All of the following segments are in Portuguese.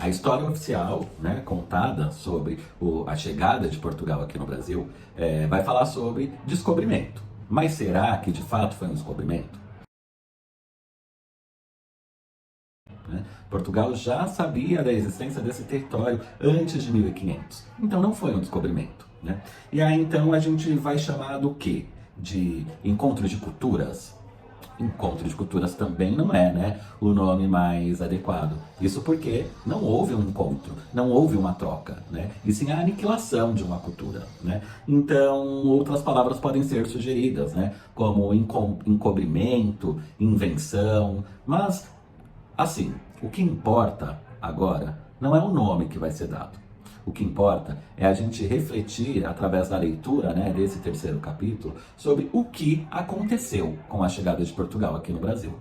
A história oficial, né, contada sobre a chegada de Portugal aqui no Brasil, vai falar sobre descobrimento. Mas será que de fato foi um descobrimento? Né? Portugal já sabia da existência desse território antes de 1500. Então não foi um descobrimento. Né? E aí então a gente vai chamar do quê? De encontro de culturas? Encontro de culturas também não é, né, o nome mais adequado. Isso porque não houve um encontro, não houve uma troca, né, e sim a aniquilação de uma cultura, né. Então, outras palavras podem ser sugeridas, né, como encobrimento, invenção, mas, assim, o que importa agora não é o nome que vai ser dado. O que importa é a gente refletir, através da leitura, né, desse terceiro capítulo, sobre o que aconteceu com a chegada de Portugal aqui no Brasil.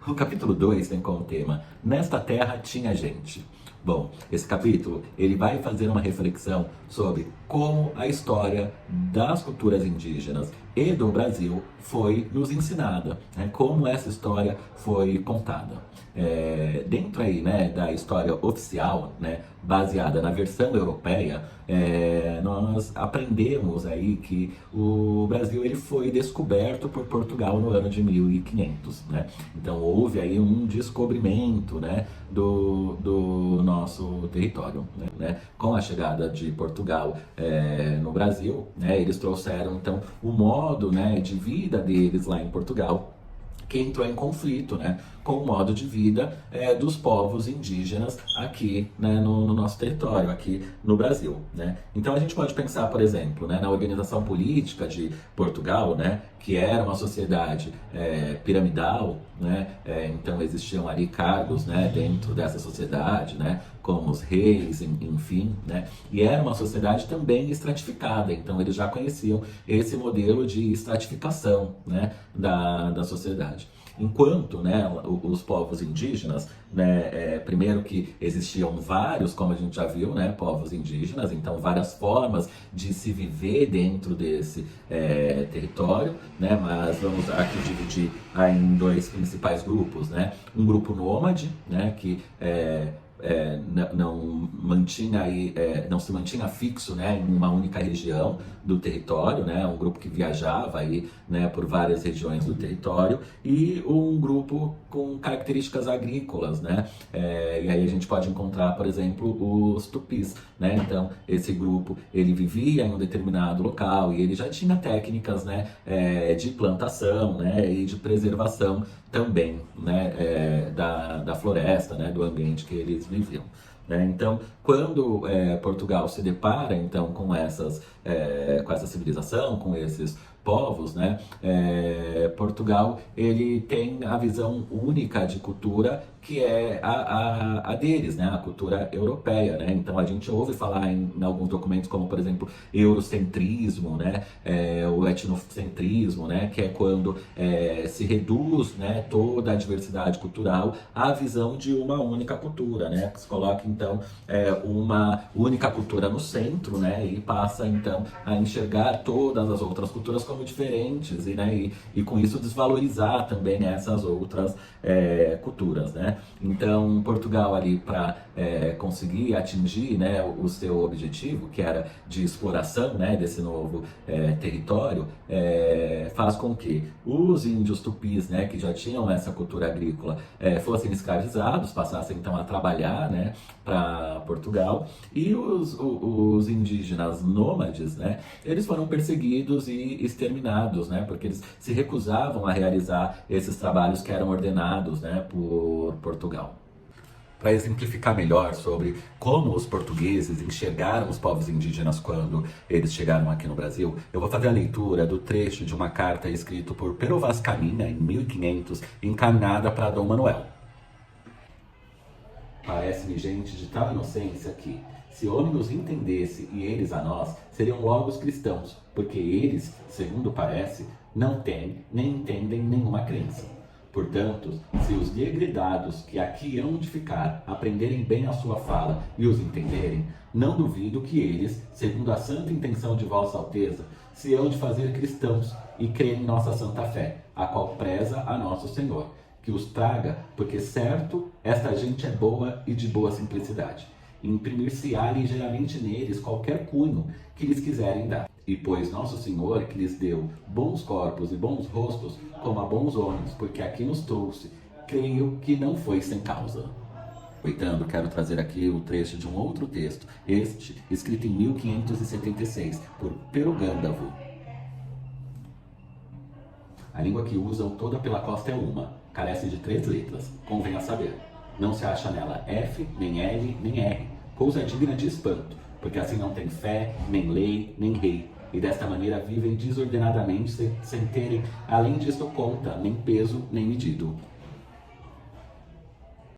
O capítulo 2 vem com o tema Nesta Terra Tinha Gente. Bom, esse capítulo ele vai fazer uma reflexão sobre como a história das culturas indígenas e do Brasil foi nos ensinada, né? Como essa história foi contada. Dentro aí, né, da história oficial, né, baseada na versão europeia, nós aprendemos aí que o Brasil ele foi descoberto por Portugal no ano de 1500, né? Então houve aí um descobrimento, né, do nosso território, né? Com a chegada de Portugal no Brasil, né, eles trouxeram então o modo, né, de vida deles lá em Portugal, que entrou em conflito, né, com o modo de vida dos povos indígenas aqui, né, no nosso território, aqui no Brasil, né. Então a gente pode pensar, por exemplo, né, na organização política de Portugal, né, que era uma sociedade piramidal, né, então existiam ali cargos, né, dentro dessa sociedade, né, como os reis, enfim, né, e era uma sociedade também estratificada, então eles já conheciam esse modelo de estratificação, né, da sociedade. Enquanto, né, os povos indígenas, né, primeiro que existiam vários, como a gente já viu, né, povos indígenas, então várias formas de se viver dentro desse território, né, mas vamos aqui dividir em dois principais grupos, né, um grupo nômade, né, que não se mantinha fixo, né, em uma única região do território, né, um grupo que viajava aí, né, por várias regiões do território, e um grupo com características agrícolas, né, e aí a gente pode encontrar, por exemplo, os tupis, né, então esse grupo ele vivia em um determinado local e ele já tinha técnicas, né, de plantação, né, e de preservação também, né, da floresta, né, do ambiente que eles viviam. Né? Então, quando Portugal se depara então com essa civilização, com esses povos, né, Portugal ele tem a visão única de cultura que é a deles, né, a cultura europeia, né? Então a gente ouve falar em alguns documentos como, por exemplo, eurocentrismo, né, o etnocentrismo, né, que é quando se reduz, né, toda a diversidade cultural à visão de uma única cultura, né, que se coloca então uma única cultura no centro, né, e passa então a enxergar todas as outras culturas como diferentes e com isso desvalorizar também essas outras culturas, né? Então Portugal ali para conseguir atingir, né, o seu objetivo, que era de exploração, né, desse novo território, faz com que os índios tupis, né, que já tinham essa cultura agrícola, fossem escravizados, passassem então a trabalhar, né, para Portugal, e os indígenas nômades, né, eles foram perseguidos e exterminados, né, porque eles se recusavam a realizar esses trabalhos que eram ordenados, né, por Portugal. Para exemplificar melhor sobre como os portugueses enxergaram os povos indígenas quando eles chegaram aqui no Brasil, eu vou fazer a leitura do trecho de uma carta escrita por Pero Vaz Caminha, em 1500, encaminhada para Dom Manuel. Parece-me gente de tal inocência que, se o homem nos entendesse e eles a nós, seriam logo os cristãos, porque eles, segundo parece, não têm nem entendem nenhuma crença. Portanto, se os degredados que aqui hão de ficar aprenderem bem a sua fala e os entenderem, não duvido que eles, segundo a santa intenção de Vossa Alteza, se hão de fazer cristãos e crer em nossa santa fé, a qual preza a nosso Senhor, que os traga, porque certo, esta gente é boa e de boa simplicidade. Imprimir-se-á ligeiramente neles qualquer cunho que lhes quiserem dar. E pois Nosso Senhor, que lhes deu bons corpos e bons rostos, como a bons homens, porque aqui nos trouxe, creio que não foi sem causa. Aproveitando, quero trazer aqui o trecho de um outro texto, este escrito em 1576, por Pero Gândavo. A língua que usam toda pela costa é uma, carece de 3 letras, convém a saber. Não se acha nela F, nem L, nem R, coisa digna de espanto, porque assim não tem fé, nem lei, nem rei, e desta maneira vivem desordenadamente sem terem, além disto, conta, nem peso, nem medido.